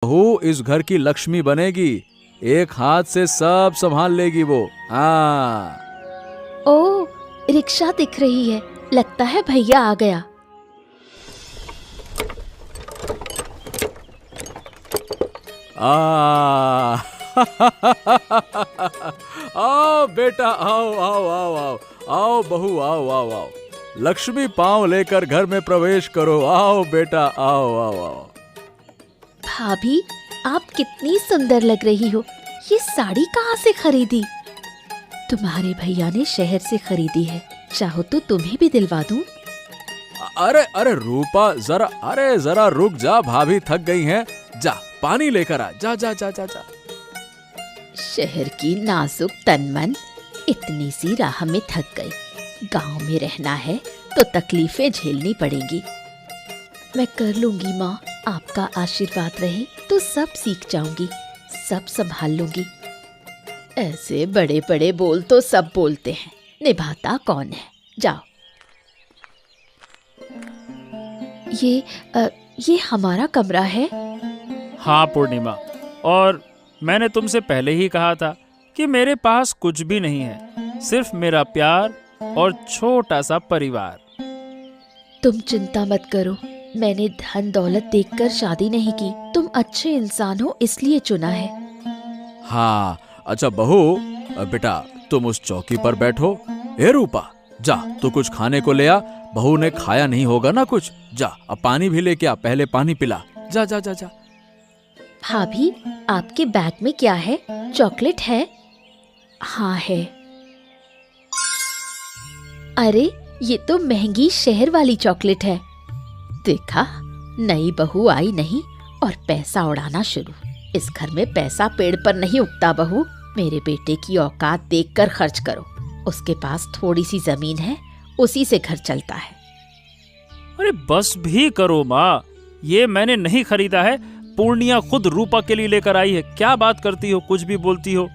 बहू इस घर की लक्ष्मी बनेगी। एक हाथ से सब संभाल लेगी वो। हाँ। ओ, रिक्शा दिख रही है, लगता है भैया आ गया। आओ बेटा, आओ आओ आओ आओ आओ बहू, आओ आओ आओ। लक्ष्मी पांव लेकर घर में प्रवेश करो। आओ बेटा, आओ आओ आओ। भाभी, आप कितनी सुंदर लग रही हो। ये साड़ी कहाँ से खरीदी? तुम्हारे भैया ने शहर से खरीदी है, चाहो तो तुम्हें भी दिलवा दूं। अरे अरे रूपा, जरा रुक जा, भाभी थक गई हैं। जा पानी लेकर आ, जा जा जा जा जा। शहर की नाजुक तनमन इतनी सी राह में थक गई। गांव में रहना है तो तकलीफें झेलनी पड़ेंगी। मैं कर लूंगी माँ, आपका आशीर्वाद रहे तो सब सीख जाऊंगी, सब संभाल लूंगी। ऐसे बड़े बड़े बोल तो सब बोलते हैं, निभाता कौन है। जाओ। ये हमारा कमरा है। हाँ पूर्णिमा, और मैंने तुमसे पहले ही कहा था कि मेरे पास कुछ भी नहीं है, सिर्फ मेरा प्यार और छोटा सा परिवार। तुम चिंता मत करो, मैंने धन दौलत देखकर शादी नहीं की। तुम अच्छे इंसान हो इसलिए चुना है। हाँ अच्छा बहू, बेटा तुम उस चौकी पर बैठो। ए रूपा, जा तू कुछ खाने को ले आ। बहू ने खाया नहीं होगा ना कुछ। जा अब पानी भी लेके आ, पहले पानी पिला। जा जा जा जा। भाभी, आपके बैग में क्या है? चॉकलेट है? हाँ है। अरे ये तो महंगी शहर वाली चॉकलेट है। देखा, नई बहू आई नहीं और पैसा उड़ाना शुरू। इस घर में पैसा पेड़ पर नहीं उगता बहू। मेरे बेटे की औकात देखकर खर्च करो। उसके पास थोड़ी सी जमीन है, उसी से घर चलता है। अरे बस भी करो माँ, ये मैंने नहीं खरीदा है, पूर्णिया खुद रूपा के लिए लेकर आई है। क्या बात करती हो, कुछ भी बोलती हो।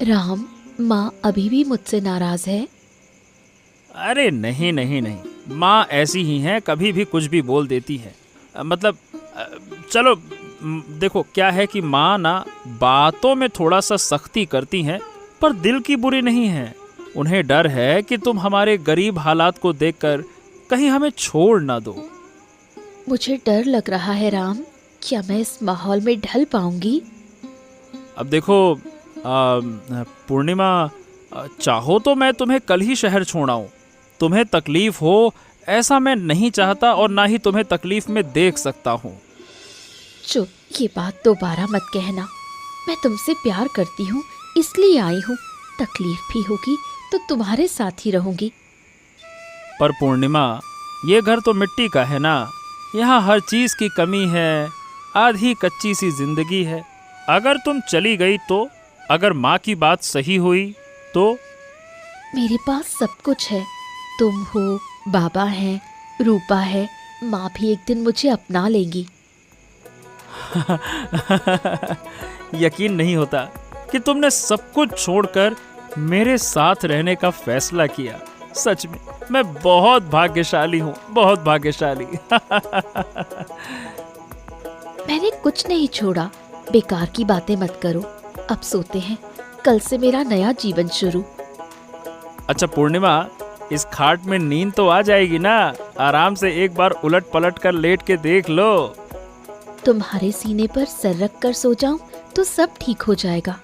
राम, माँ अभी भी मुझसे नाराज है? अरे नहीं नहीं नहीं, माँ ऐसी ही हैं, कभी भी कुछ भी बोल देती है। मतलब चलो देखो, क्या है कि माँ ना बातों में थोड़ा सा सख्ती करती हैं, पर दिल की बुरी नहीं है। उन्हें डर है कि तुम हमारे गरीब हालात को देखकर कहीं हमें छोड़ ना दो। मुझे डर लग रहा है राम, क्या मैं इस माहौल में ढल पाऊंगी? अब देखो पूर्णिमा, चाहो तो मैं तुम्हें कल ही शहर छोड़ाऊं। तुम्हें तकलीफ हो ऐसा मैं नहीं चाहता, और ना ही तुम्हें तकलीफ में देख सकता हूँ। चुप, ये बात दोबारा मत कहना। मैं तुमसे प्यार करती हूँ इसलिए आई हूँ। तकलीफ भी होगी तो तुम्हारे साथ ही रहूंगी। पर पूर्णिमा, ये घर तो मिट्टी का है ना, यहाँ हर चीज की कमी है, आधी कच्ची सी जिंदगी है। अगर तुम चली गई तो, अगर माँ की बात सही हुई तो? मेरे पास सब कुछ है। तुम हो, बाबा हैं, रूपा है, माँ भी एक दिन मुझे अपना लेंगी। यकीन नहीं होता कि तुमने सब कुछ छोड़कर मेरे साथ रहने का फैसला किया। सच में मैं बहुत भाग्यशाली हूँ, बहुत भाग्यशाली। मैंने कुछ नहीं छोड़ा, बेकार की बातें मत करो। अब सोते हैं, कल से मेरा नया जीवन शुरू। अच्छा पूर्णिमा, इस खाट में नींद तो आ जाएगी ना? आराम से एक बार उलट पलट कर लेट के देख लो। तुम्हारे सीने पर सर रख कर सो जाऊं तो सब ठीक हो जाएगा।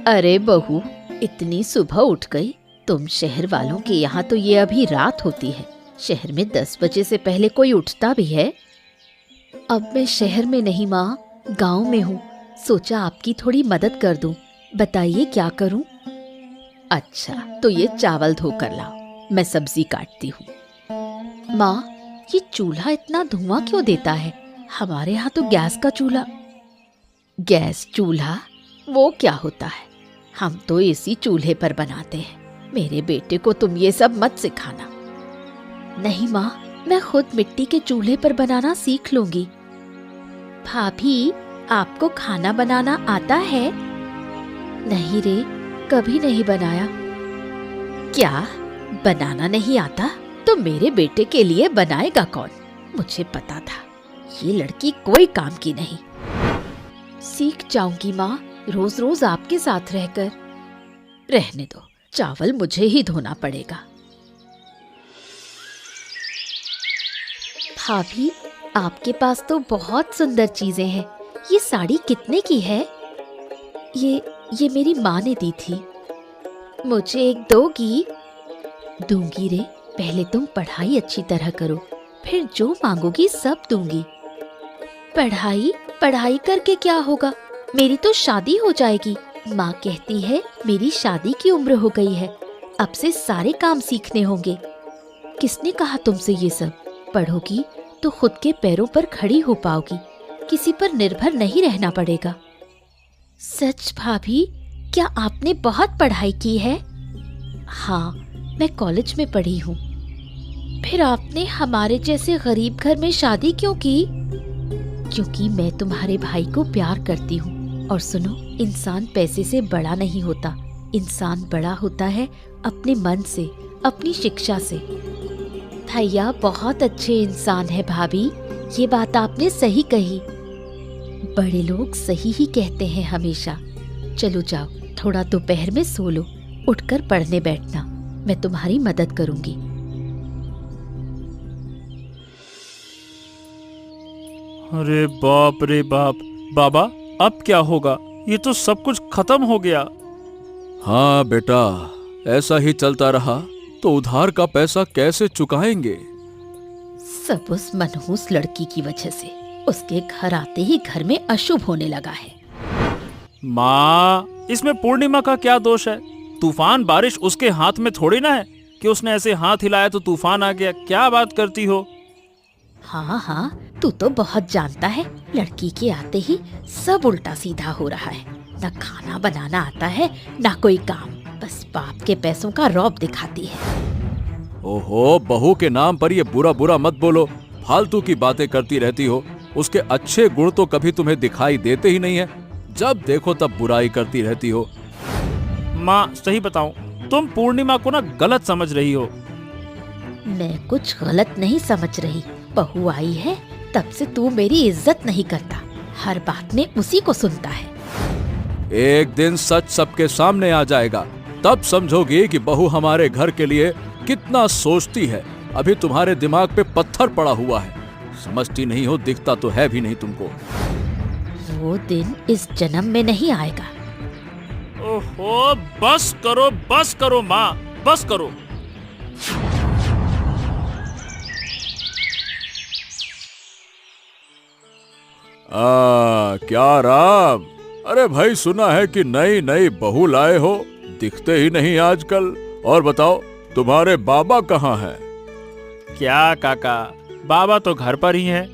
अरे बहू, इतनी सुबह उठ गई? तुम शहर वालों के यहाँ तो ये अभी रात होती है। शहर में 10 बजे से पहले कोई उठता भी है? अब मैं शहर में नहीं माँ, गांव में हूँ। सोचा आपकी थोड़ी मदद कर दूं। बताइए क्या करूं? अच्छा तो ये चावल धोकर लाओ, मैं सब्जी काटती हूँ। माँ, ये चूल्हा इतना धुआं क्यों देता है? हमारे यहाँ तो गैस का चूल्हा। गैस चूल्हा वो क्या होता है? हम तो इसी चूल्हे पर बनाते हैं। मेरे बेटे को तुम ये सब मत सिखाना। नहीं माँ, मैं खुद मिट्टी के चूल्हे पर बनाना सीख लूंगी। भाभी, आपको खाना बनाना आता है? नहीं रे, कभी नहीं बनाया। क्या बनाना नहीं आता तो मेरे बेटे के लिए बनाएगा कौन? मुझे पता था ये लड़की कोई काम की नहीं। सीख जाऊंगी माँ, रोज रोज आपके साथ रहकर। रहने दो, चावल मुझे ही धोना पड़ेगा। भाभी, आपके पास तो बहुत सुंदर चीजें हैं। ये साड़ी कितने की है? ये मेरी माँ ने दी थी। मुझे एक दोगी? दूंगी रे, पहले तुम पढ़ाई अच्छी तरह करो, फिर जो मांगोगी सब दूंगी। पढ़ाई करके क्या होगा? मेरी तो शादी हो जाएगी। माँ कहती है मेरी शादी की उम्र हो गई है, अब से सारे काम सीखने होंगे। किसने कहा तुमसे ये सब? पढ़ोगी तो खुद के पैरों पर खड़ी हो पाओगी, किसी पर निर्भर नहीं रहना पड़ेगा। सच भाभी, क्या आपने बहुत पढ़ाई की है? हाँ, मैं कॉलेज में पढ़ी हूँ। फिर आपने हमारे जैसे गरीब घर में शादी क्यों की? क्योंकि मैं तुम्हारे भाई को प्यार करती हूँ। और सुनो, इंसान पैसे से बड़ा नहीं होता, इंसान बड़ा होता है अपने मन से, अपनी शिक्षा से। भैया बहुत अच्छे इंसान है भाभी, ये बात आपने सही कही। बड़े लोग सही ही कहते हैं हमेशा। चलो जाओ, थोड़ा दोपहर में सो लो, उठकर पढ़ने बैठना, मैं तुम्हारी मदद करूंगी। अरे बाप रे बाप, बाबा अब क्या होगा? ये तो सब कुछ खत्म हो गया। हाँ बेटा, ऐसा ही चलता रहा तो उधार का पैसा कैसे चुकाएंगे? सब उस मनहूस लड़की की वजह से। उसके घर आते ही घर में अशुभ होने लगा है। माँ, इसमें पूर्णिमा का क्या दोष है? तूफान बारिश उसके हाथ में थोड़ी ना है कि उसने ऐसे हाथ हिलाया तो तूफान आ गया। क्या बात करती हो? हाँ, तू तो बहुत जानता है। लड़की के आते ही सब उल्टा सीधा हो रहा है। न खाना बनाना आता है, न कोई काम, बस बाप के पैसों का रौब दिखाती है। ओहो, बहू के नाम पर ये बुरा बुरा मत बोलो, फालतू की बातें करती रहती हो। उसके अच्छे गुण तो कभी तुम्हें दिखाई देते ही नहीं है, जब देखो तब बुराई करती रहती हो। माँ सही बताऊं, तुम पूर्णिमा को ना गलत समझ रही हो। मैं कुछ गलत नहीं समझ रही। बहू आई है तब से तू मेरी इज्जत नहीं करता, हर बात में उसी को सुनता है। एक दिन सच सबके सामने आ जाएगा, तब समझोगी कि बहू हमारे घर के लिए कितना सोचती है। अभी तुम्हारे दिमाग पे पत्थर पड़ा हुआ है, समझती नहीं हो, दिखता तो है भी नहीं तुमको। वो दिन इस जन्म में नहीं आएगा। ओहो, बस करो माँ, बस करो। क्या राम, अरे भाई सुना है कि नई नई बहू लाए हो, दिखते ही नहीं आजकल। और बताओ तुम्हारे बाबा कहाँ हैं? क्या काका, बाबा तो घर पर ही हैं।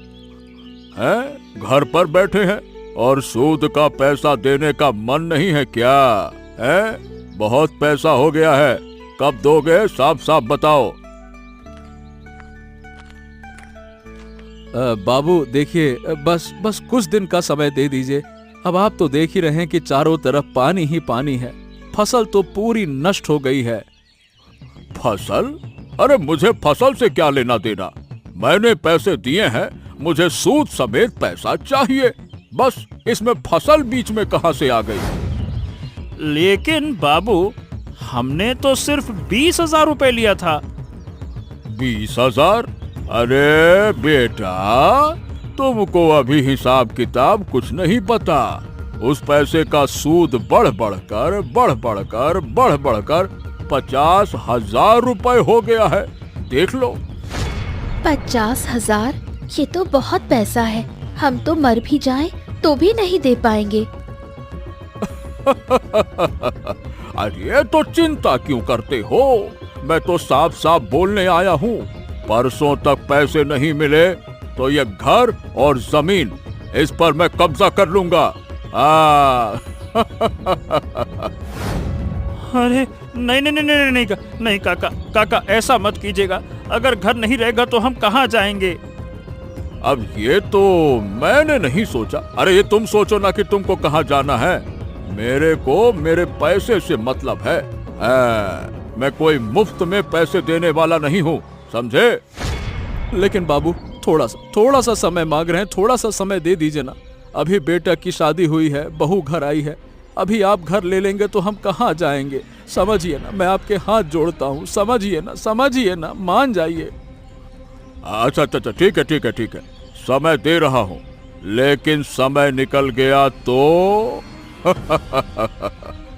हैं? घर पर बैठे हैं और सूद का पैसा देने का मन नहीं है क्या? हैं? बहुत पैसा हो गया है, कब दोगे? साफ साफ बताओ। बाबू देखिए, बस कुछ दिन का समय दे दीजिए। अब आप तो देख ही रहे हैं कि चारों तरफ पानी ही पानी है, फसल तो पूरी नष्ट हो गई है। फसल? अरे मुझे फसल से क्या लेना देना? मैंने पैसे दिए हैं, मुझे सूद समेत पैसा चाहिए। बस इसमें फसल बीच में कहां से आ गई? लेकिन बाबू, हमने तो सिर्फ 20,000 रुपए लिया था। 20,000? अरे बेटा, तुमको अभी हिसाब किताब कुछ नहीं पता। उस पैसे का सूद बढ़ बढ़कर 50,000 रुपए हो गया है, देख लो। 50,000? ये तो बहुत पैसा है, हम तो मर भी जाएं तो भी नहीं दे पाएंगे। अरे तो चिंता क्यों करते हो? मैं तो साफ साफ बोलने आया हूँ। परसों तक पैसे नहीं मिले तो ये घर और जमीन, इस पर मैं कब्जा कर लूंगा। अरे नहीं काका, ऐसा मत कीजिएगा। अगर घर नहीं रहेगा तो हम कहाँ जाएंगे? अब ये तो मैंने नहीं सोचा। अरे ये तुम सोचो ना कि तुमको कहाँ जाना है। मेरे को मेरे पैसे से मतलब है। मैं कोई मुफ्त में पैसे देने वाला नहीं हूँ, समझे? लेकिन बाबू थोड़ा सा समय मांग रहे हैं, थोड़ा सा समय दे दीजिए ना। अभी बेटा की शादी हुई है, बहू घर आई है, अभी आप घर ले लेंगे तो हम कहाँ जाएंगे? समझिए ना, मैं आपके हाथ जोड़ता हूँ, समझिए ना, मान जाइए। अच्छा, ठीक है, समय दे रहा हूँ, लेकिन समय निकल गया तो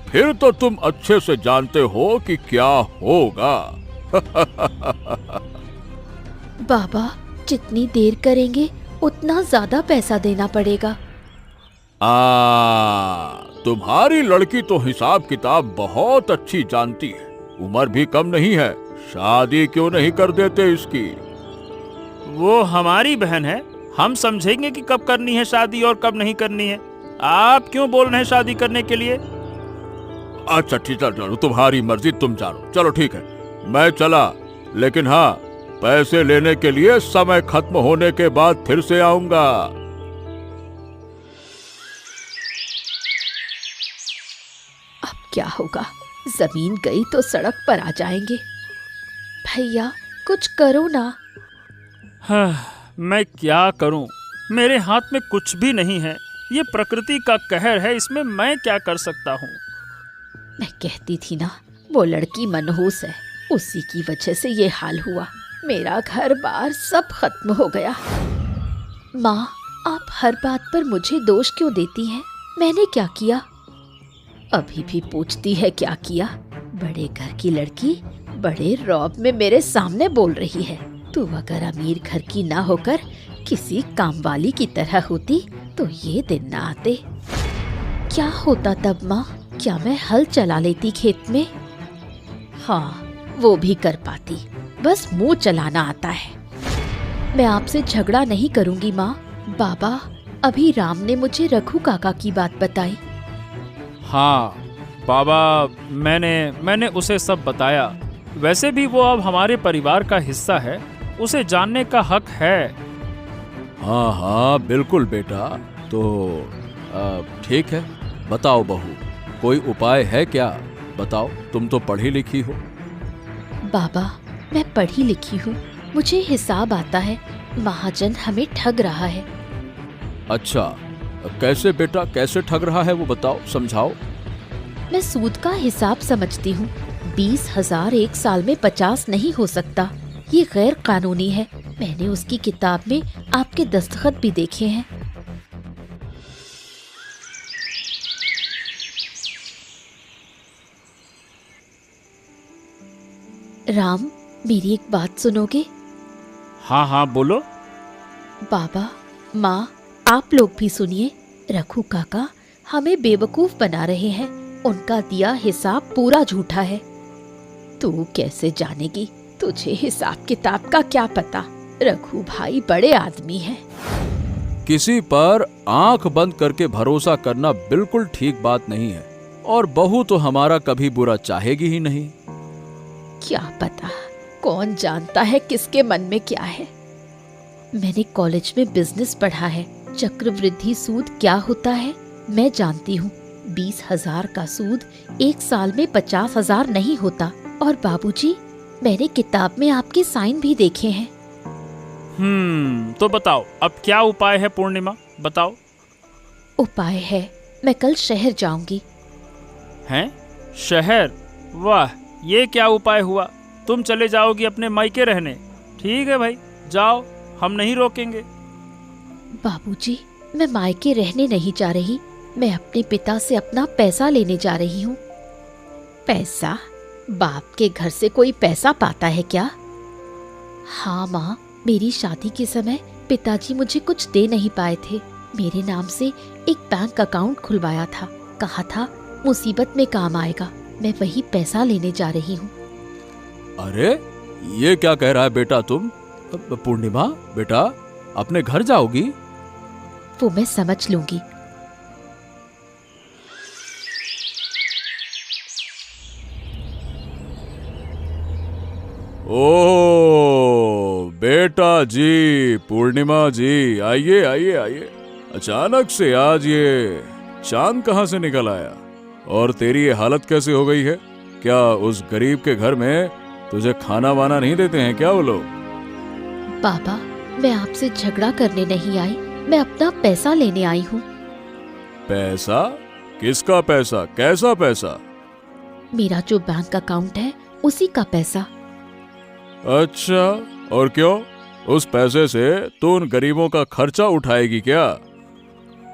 फिर तो तुम अच्छे से जानते हो कि क्या होगा। बाबा, जितनी देर करेंगे उतना ज्यादा पैसा देना पड़ेगा। तुम्हारी लड़की तो हिसाब किताब बहुत अच्छी जानती है, उम्र भी कम नहीं है, शादी क्यों नहीं कर देते इसकी? वो हमारी बहन है, हम समझेंगे कि कब करनी है शादी और कब नहीं करनी है। आप क्यों बोल रहे हैं शादी करने के लिए? अच्छा ठीक है, चलो तुम्हारी मर्जी, तुम जानो। चलो ठीक है, मैं चला, लेकिन हाँ, पैसे लेने के लिए समय खत्म होने के बाद फिर से आऊंगा। अब क्या होगा? जमीन गई तो सड़क पर आ जाएंगे। भैया, कुछ करो ना। मैं क्या करूं? मेरे हाथ में कुछ भी नहीं है। ये प्रकृति का कहर है, इसमें मैं क्या कर सकता हूँ? मैं कहती थी ना, वो लड़की मनहूस है, उसी की वजह से ये हाल हुआ। मेरा घर बार सब खत्म हो गया। माँ, आप हर बात पर मुझे दोष क्यों देती हैं? मैंने क्या किया? अभी भी पूछती है क्या किया? बड़े घर की लड़की बड़े रौब में मेरे सामने बोल रही है। तू अगर अमीर घर की ना होकर किसी कामवाली की तरह होती तो ये दिन ना आते। क्या होता तब माँ? क्या मैं हल चला लेती खेत में? हाँ, वो भी कर पाती, बस मुंह चलाना आता है। मैं आपसे झगड़ा नहीं करूंगी माँ। बाबा, अभी राम ने मुझे रघु काका की बात बताई। हाँ बाबा, मैंने उसे सब बताया। वैसे भी वो अब हमारे परिवार का हिस्सा है, उसे जानने का हक है। हाँ बिल्कुल बेटा। तो ठीक है, बताओ बहू, कोई उपाय है क्या? बताओ, तुम तो पढ़ी लिखी हो। बाबा, मैं पढ़ी लिखी हूँ, मुझे हिसाब आता है। महाजन हमें ठग रहा है। अच्छा, कैसे बेटा, कैसे ठग रहा है वो बताओ, समझाओ। मैं सूद का हिसाब समझती हूँ। 20,000 एक साल में 50 नहीं हो सकता, ये गैर कानूनी है। मैंने उसकी किताब में आपके दस्तखत भी देखे हैं। राम, मेरी एक बात सुनोगे? हाँ बोलो। बाबा, माँ, आप लोग भी सुनिए। रघु काका हमें बेवकूफ बना रहे हैं। उनका दिया हिसाब पूरा झूठा है। तू कैसे जानेगी? तुझे हिसाब किताब का क्या पता? रघु भाई बड़े आदमी हैं। किसी पर आंख बंद करके भरोसा करना बिल्कुल ठीक बात नहीं है, और बहू तो हमारा कभी बुरा चाहेगी ही नहीं। क्या पता, कौन जानता है किसके मन में क्या है। मैंने कॉलेज में बिजनेस पढ़ा है। चक्रवृद्धि सूद क्या होता है मैं जानती हूँ। 20,000 का सूद एक साल में 50,000 नहीं होता। और बाबूजी, मैंने किताब में आपके साइन भी देखे हैं। तो बताओ, अब क्या उपाय है? पूर्णिमा, बताओ। उपाय है, मैं कल शहर जाऊंगी। हैं? शहर? वाह, ये क्या उपाय हुआ? तुम चले जाओगी अपने मायके रहने? ठीक है भाई, जाओ, हम नहीं रोकेंगे। बाबूजी, मैं मायके रहने नहीं जा रही, मैं अपने पिता से अपना पैसा लेने जा रही हूँ। पैसा? बाप के घर से कोई पैसा पाता है क्या? हाँ माँ, मेरी शादी के समय पिताजी मुझे कुछ दे नहीं पाए थे। मेरे नाम से एक बैंक अकाउंट खुलवाया था, कहा था मुसीबत में काम आएगा। मैं वही पैसा लेने जा रही हूँ। अरे, ये क्या कह रहा है बेटा तुम? पूर्णिमा बेटा, अपने घर जाओगी? वो मैं समझ लूंगी। ओ बेटा जी, पूर्णिमा जी, आइए आइए आइए। अचानक से आज ये चांद कहाँ से निकल आया? और तेरी ये हालत कैसे हो गई है? क्या उस गरीब के घर में तुझे खाना वाना नहीं देते हैं क्या वो लोग? पापा, मैं आपसे झगड़ा करने नहीं आई, मैं अपना पैसा लेने आई हूँ। पैसा? किसका पैसा? कैसा पैसा? मेरा जो बैंक अकाउंट है उसी का पैसा। अच्छा, और क्यों? उस पैसे से तू उन गरीबों का खर्चा उठाएगी क्या?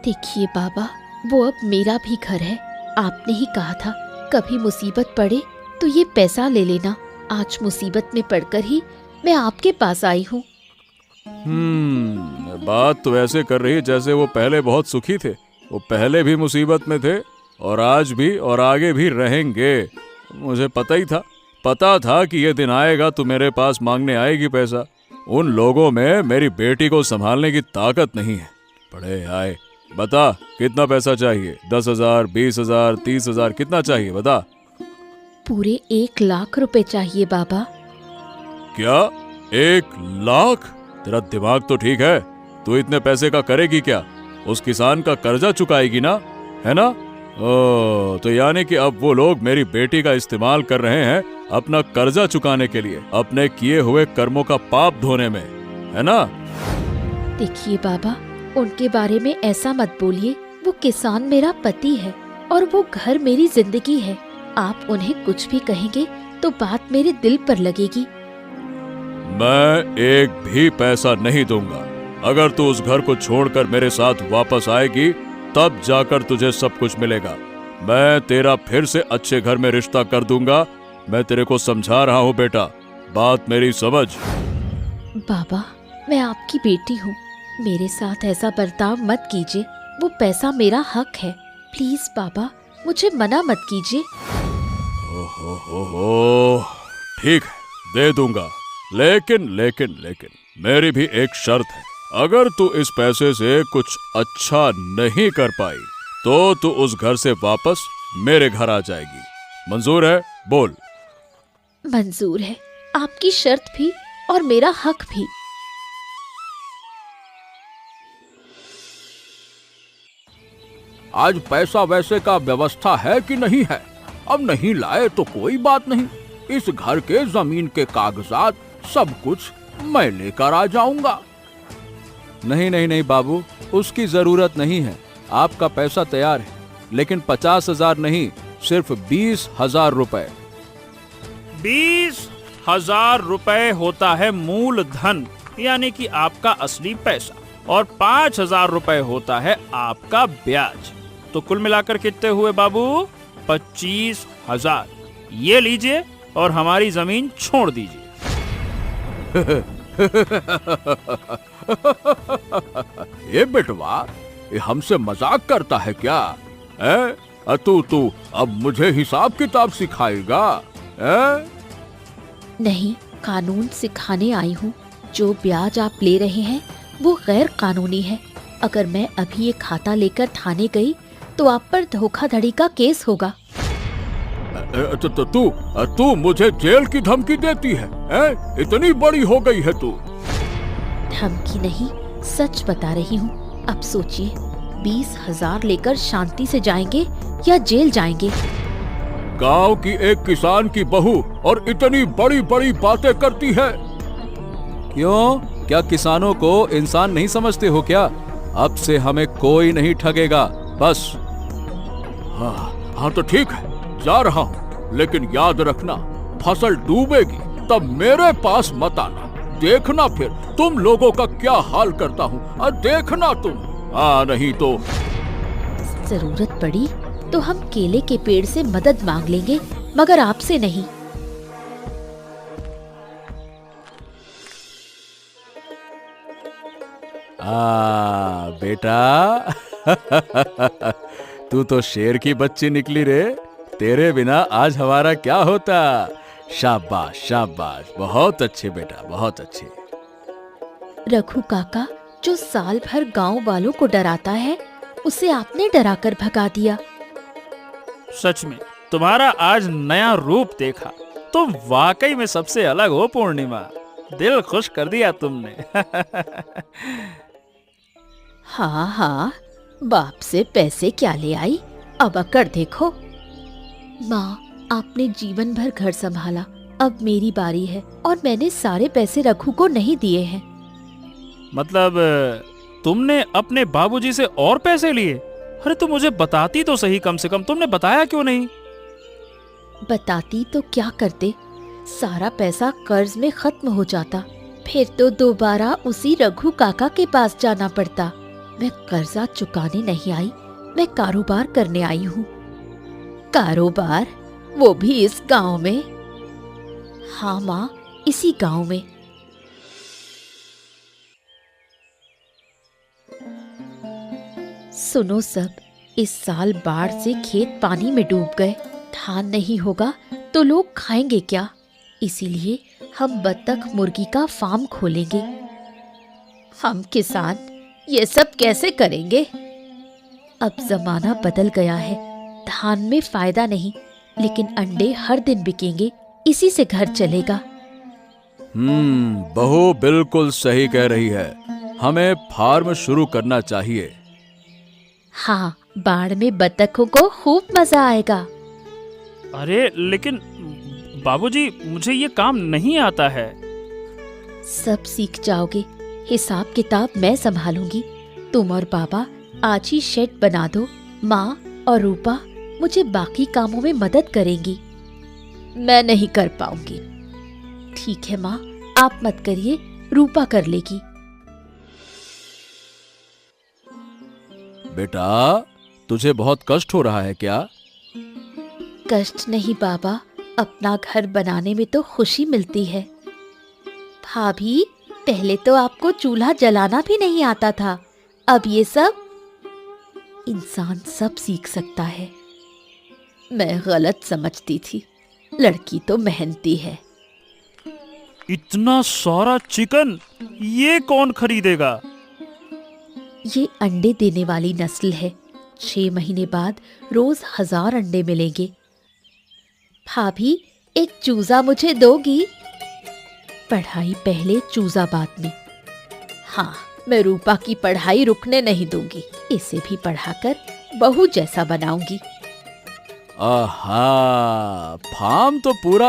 देखिए बाबा, वो अब मेरा भी घर है। आपने ही कहा था कभी मुसीबत पड़े तो ये पैसा ले लेना। आज मुसीबत में पड़कर ही मैं आपके पास आई हूँ। बात तो ऐसे कर रही है जैसे वो पहले बहुत सुखी थे। वो पहले भी मुसीबत में थे और आज भी और आगे भी रहेंगे। मुझे पता था कि ये दिन आएगा तो मेरे पास मांगने आएगी पैसा। उन लोगों में मेरी बेटी को संभालने की ताकत नहीं है। बड़े आए, बता कितना पैसा चाहिए? 10,000, 20,000, 30,000, कितना चाहिए बता? पूरे 1 लाख रुपए चाहिए बाबा। क्या 1 लाख? तेरा दिमाग तो ठीक है? तू इतने पैसे का करेगी क्या? उस किसान का कर्जा चुकाएगी ना, है ना? ओ, तो यानी कि अब वो लोग मेरी बेटी का इस्तेमाल कर रहे हैं अपना कर्जा चुकाने के लिए, अपने किए हुए कर्मों का पाप धोने में, है ना? देखिए बाबा, उनके बारे में ऐसा मत बोलिए। वो किसान मेरा पति है और वो घर मेरी जिंदगी है। आप उन्हें कुछ भी कहेंगे तो बात मेरे दिल पर लगेगी। मैं एक भी पैसा नहीं दूंगा। अगर तू उस घर को छोड़कर मेरे साथ वापस आएगी तब जाकर तुझे सब कुछ मिलेगा। मैं तेरा फिर से अच्छे घर में रिश्ता कर दूंगा। मैं तेरे को समझा रहा हूँ बेटा, बात मेरी समझ। बाबा, मैं आपकी बेटी हूँ, मेरे साथ ऐसा बर्ताव मत कीजिए। वो पैसा मेरा हक है। प्लीज बाबा, मुझे मना मत कीजिए। हो, ठीक है, दे दूंगा, लेकिन मेरी भी एक शर्त है। अगर तू इस पैसे से कुछ अच्छा नहीं कर पाई तो तू उस घर से वापस मेरे घर आ जाएगी। मंजूर है? बोल। मंजूर है, आपकी शर्त भी और मेरा हक भी। आज पैसा वैसे का व्यवस्था है कि नहीं है? अब नहीं लाए तो कोई बात नहीं। इस घर के जमीन के कागजात सब कुछ मैं लेकर आ जाऊंगा। नहीं बाबू, उसकी जरूरत नहीं है। आपका पैसा तैयार है, लेकिन 50,000 नहीं, सिर्फ 20,000 रुपए। 20,000 रुपए होता है मूल धन, यानी कि आपका असली पैसा, और 5,000 रुपए होता है आपका ब्याज। तो कुल मिलाकर कितने हुए बाबू? 25,000। ये लीजिए और हमारी जमीन छोड़ दीजिए। ये बेटवा, ये हमसे मजाक करता है क्या? तू अब मुझे हिसाब किताब सिखाएगा? नहीं, कानून सिखाने आई हूँ। जो ब्याज आप ले रहे हैं वो गैर कानूनी है। अगर मैं अभी ये खाता लेकर थाने गई तो आप पर धोखाधड़ी का केस होगा। तू मुझे जेल की धमकी देती है? इतनी बड़ी हो गई है तू? धमकी नहीं, सच बता रही हूँ। अब सोचिए, 20,000 लेकर शांति से जाएंगे या जेल जाएंगे? गांव की एक किसान की बहू और इतनी बड़ी बड़ी बातें करती है। क्यों? क्या किसानों को इंसान नहीं समझते हो क्या? अब से हमें कोई नहीं ठगेगा, बस। हाँ तो ठीक है, जा रहा हूँ, लेकिन याद रखना, फसल डूबेगी तब मेरे पास मत आना। देखना फिर तुम लोगों का क्या हाल करता हूँ। देखना तुम। नहीं तो जरूरत पड़ी तो हम केले के पेड़ से मदद मांग लेंगे, मगर आपसे नहीं। बेटा तू तो शेर की बच्ची निकली रे। तेरे बिना आज हमारा क्या होता। शाबाश शाबाश, बहुत अच्छे बेटा, बहुत अच्छे। रघु काका, जो साल भर गांव वालों को डराता है, उसे आपने डराकर भगा दिया। सच में तुम्हारा आज नया रूप देखा। तुम वाकई में सबसे अलग हो पूर्णिमा। दिल खुश कर दिया तुमने। हाँ, बाप से पैसे क्या ले आई, अब अकड़ देखो। माँ, आपने जीवन भर घर संभाला, अब मेरी बारी है और मैंने सारे पैसे रघु को नहीं दिए हैं। मतलब तुमने अपने बाबूजी से और पैसे लिए? अरे तुम मुझे बताती तो सही, कम से कम तुमने बताया क्यों नहीं? बताती तो क्या करते, सारा पैसा कर्ज में खत्म हो जाता, फिर तो दोबारा उसी रघु काका के पास जाना पड़ता। मैं कर्जा चुकाने नहीं आई, मैं कारोबार करने आई हूँ। कारोबार? वो भी इस गांव में? हाँ माँ, इसी गांव में। सुनो सब, इस साल बाढ़ से खेत पानी में डूब गए, धान नहीं होगा तो लोग खाएंगे क्या? इसीलिए हम बत्तख मुर्गी का फार्म खोलेंगे। हम किसान ये सब कैसे करेंगे? अब जमाना बदल गया है, धान में फायदा नहीं, लेकिन अंडे हर दिन बिकेंगे, इसी से घर चलेगा। बहू बिल्कुल सही कह रही है, हमें फार्म शुरू करना चाहिए। हाँ, बाढ़ में बत्तखों को खूब मजा आएगा। अरे लेकिन बाबूजी, मुझे ये काम नहीं आता है। सब सीख जाओगे, हिसाब किताब मैं संभालूंगी। तुम और पापा आज ही शेड बना दो, माँ और रूपा मुझे बाकी कामों में मदद करेंगी। मैं नहीं कर पाऊंगी। ठीक है माँ, आप मत करिए, रूपा कर लेगी। बेटा, तुझे बहुत कष्ट हो रहा है क्या? कष्ट नहीं बाबा, अपना घर बनाने में तो खुशी मिलती है। भाभी, पहले तो आपको चूल्हा जलाना भी नहीं आता था, अब ये सब? इंसान सब सीख सकता है। मैं गलत समझती थी, लड़की तो मेहनती है। इतना सारा चिकन ये कौन खरीदेगा? ये अंडे देने वाली नस्ल है, 6 महीने बाद रोज 1000 अंडे मिलेंगे। भाभी, एक चूजा मुझे दोगी? पढ़ाई पहले, चूजा बाद में। हाँ, मैं रूपा की पढ़ाई रुकने नहीं दूंगी, इसे भी पढ़ाकर बहू जैसा बनाऊंगी। आहा, फार्म तो पूरा